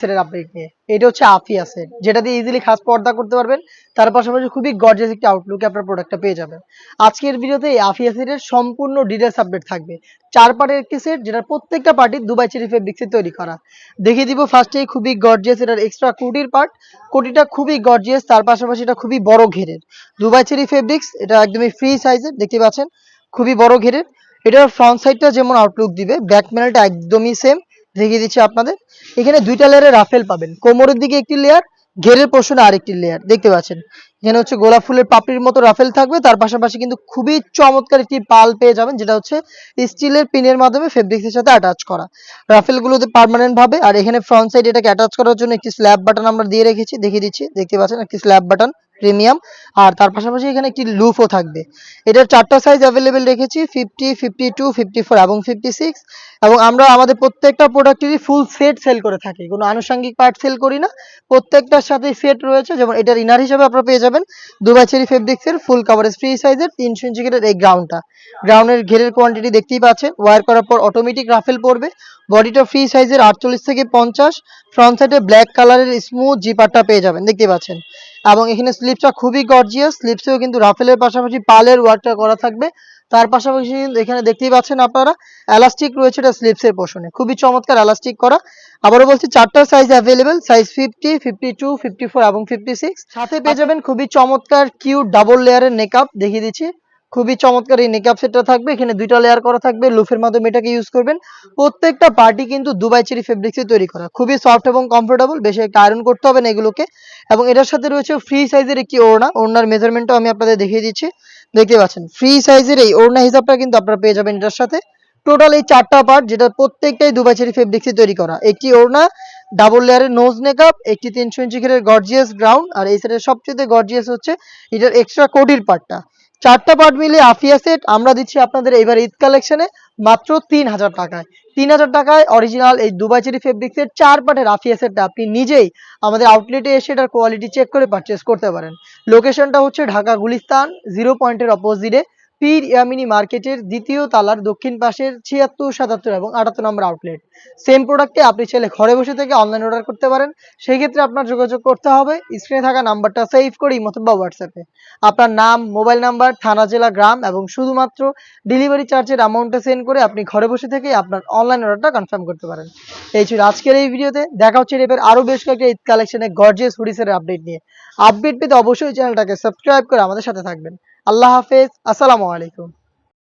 সেটার আপডেট নিয়ে। এটা হচ্ছে আফিয়া সেট, যেটা দিয়ে ইজিলি খাস পর্দা করতে পারবেন। তার পাশাপাশি খুবই গর্জিয়াস একটা আউটলুকে আপনার প্রোডাক্টটা পেয়ে যাবেন। আজকের ভিডিওতে এই আফিয়া সেটের সম্পূর্ণ ডিটেলস আপডেট থাকবে। 4 পার্টের একটি সেট, যেটার প্রত্যেকটা পার্টি দুবাই চেরি ফেব্রিক্সে তৈরি করা। দেখিয়ে দিব ফার্স্টেই খুবই গর্জিয়াস এটার এক্সট্রা কোটির পার্ট। কোটিটা খুবই গর্জিয়াস, তার পাশাপাশি এটা খুবই বড় ঘেরের দুবাই চেরি ফেব্রিক্স। এটা একদমই ফ্রি সাইজের, দেখতে পাচ্ছেন খুবই বড় ঘেরের। এটার ফ্রন্ট সাইডটা যেমন আউটলুক দিবে, ব্যাক প্যানেলটা একদমই সেম। দেখিয়ে দিচ্ছি আপনাদের, এখানে 2টা লেয়ারের রাফেল পাবেন, কোমরের দিকে একটি লেয়ার, ঘেরের পোর্শনে আরেকটি লেয়ার। দেখতে পাচ্ছেন এখানে হচ্ছে গোলাপ ফুলের পাপড়ির মতো রাফেল থাকবে। তার পাশাপাশি কিন্তু খুবই চমৎকার একটি পাল পেয়ে যাবেন, যেটা হচ্ছে স্টিলের পিনের মাধ্যমে ফেব্রিক্সের সাথে অ্যাটাচ করা। রাফেলগুলোতে পার্মানেন্ট ভাবে। আর এখানে ফ্রন্ট সাইড এটাকে অ্যাটাচ করার জন্য একটি স্ল্যাব বাটন আমরা দিয়ে রেখেছি, দেখিয়ে দিচ্ছি। দেখতে পাচ্ছেন একটি স্ল্যাব বাটন প্রিমিয়াম। আর তার পাশাপাশি এখানে একটি লুফও থাকবে। এটার 4টা সাইজ অ্যাভেলেবেল রেখেছি, 50, 52, 54 এবং 56। এবং আমরা আমাদের প্রত্যেকটা প্রোডাক্টেরই ফুল সেট সেল করে থাকি, কোনো আনুষঙ্গিক পার্ট সেল করি না। প্রত্যেকটার সাথে সেট রয়েছে। যেমন এটার ইনার হিসেবে আপনারা পেয়ে যাবেন দুবাই চেরি ফেব্রিক্সের ফুল কাভারেজ ফ্রি সাইজের 300 ইঞ্চি ঘেরের এই গ্রাউন্ডটা। গ্রাউন্ডের ঘেরের কোয়ান্টিটি দেখতেই পাচ্ছেন। ওয়্যার করার পর অটোমেটিক রাফেল পড়বে। বডিটা ফ্রি সাইজের 48 থেকে 50। ফ্রন্ট সাইডে ব্ল্যাক কালারের স্মুথ জিপারটা পেয়ে যাবেন, দেখতে পাচ্ছেন। এবং এখানে স্লিপসটা খুবই গর্জিয়াস, স্লিপসেও কিন্তু রাফেলের পাশাপাশি পালের ওয়ার্কটা করা থাকবে। তার পাশাপাশি এখানে দেখতেই পাচ্ছেন আপনারা এলাস্টিক রয়েছে এটা স্লিপসের পোর্শনে, খুবই চমৎকার এলাস্টিক করা। আবারও বলছি 4টা সাইজ অ্যাভেলেবেল, সাইজ 50, 52, 54 এবং 56। সাথে পেয়ে যাবেন খুবই চমৎকার কিউট ডাবল লেয়ারের নেকআপ, দেখিয়ে দিচ্ছি। খুবই চমৎকার এই নেকআপ সেটটা থাকবে। এখানে 2টা লেয়ার করা থাকবে, লুফের মাধ্যমে এটাকে ইউজ করবেন। প্রত্যেকটা পার্টি কিন্তু দুবাই চেরি ফেব্রিক্সে তৈরি করা, খুবই সফট এবং কমফোর্টেবল, বেশি একটা আয়রন করতে হবে না এগুলোকে। এবং এটার সাথে রয়েছে ফ্রি সাইজের একটি ওড়না। ওড়নার মেজারমেন্টও আমি আপনাদের দেখিয়ে দিচ্ছি, দেখতে পাচ্ছেন। ফ্রি সাইজের এই ওড়না হিসাবটা কিন্তু আপনারা পেয়ে যাবেন এটার সাথে। টোটাল এই 4টা পার্ট, যেটা প্রত্যেকটাই দুবাই চেরি ফেব্রিক্সে তৈরি করা। একটি ওড়না, ডাবল লেয়ারের নোজ মেকআপ, একটি 300 ইঞ্চি ঘেরের গর্জিয়াস গ্রাউন্ড। আর এই সেটের সবচেয়ে গর্জিয়াস হচ্ছে এটার এক্সট্রা কোটির পার্টটা। 4টা পার্ট মিলে আফিয়া সেট আমরা দিচ্ছি আপনাদের এবার ঈদ কালেকশনে মাত্র 3000 টাকায়। 3000 টাকায় অরিজিনাল এই দুবাই চেরি ফেব্রিক্সের 4 পার্টের আফিয়া সেটটা আপনি নিজেই আমাদের আউটলেটে এসে এটার কোয়ালিটি চেক করে পারচেস করতে পারেন। লোকেশনটা হচ্ছে ঢাকা গুলিস্তান 0 পয়েন্টের অপোজিটে, পীর ইয়ামিনী মার্কেটের 2য় তলার দক্ষিণ পাশের 76, 77 এবং 78 নম্বর আউটলেট। সেম প্রোডাক্টে আপনি চাইলে ঘরে বসে থেকে অনলাইন অর্ডার করতে পারেন। সেই ক্ষেত্রে আপনার যোগাযোগ করতে হবে স্ক্রিনে থাকা নাম্বারটা সেভ করে ইমো অথবা হোয়াটসঅ্যাপে আপনার নাম, মোবাইল নাম্বার, থানা, জেলা, গ্রাম এবং শুধুমাত্র ডেলিভারি চার্জের অ্যামাউন্টটা সেন্ড করে আপনি ঘরে বসে থেকে আপনার অনলাইন অর্ডারটা কনফার্ম করতে পারেন। এই ছিল আজকের এই ভিডিওতে। দেখা হচ্ছে এবার আরো বেশ কয়েকটা ঈদ কালেকশনে গর্জিয়াস হুডিসের আপডেট নিয়ে। আপডেট পেতে অবশ্যই চ্যানেলটাকে সাবস্ক্রাইব করে আমাদের সাথে থাকবেন। আল্লাহ হাফেজ, আসসালামু আলাইকুম।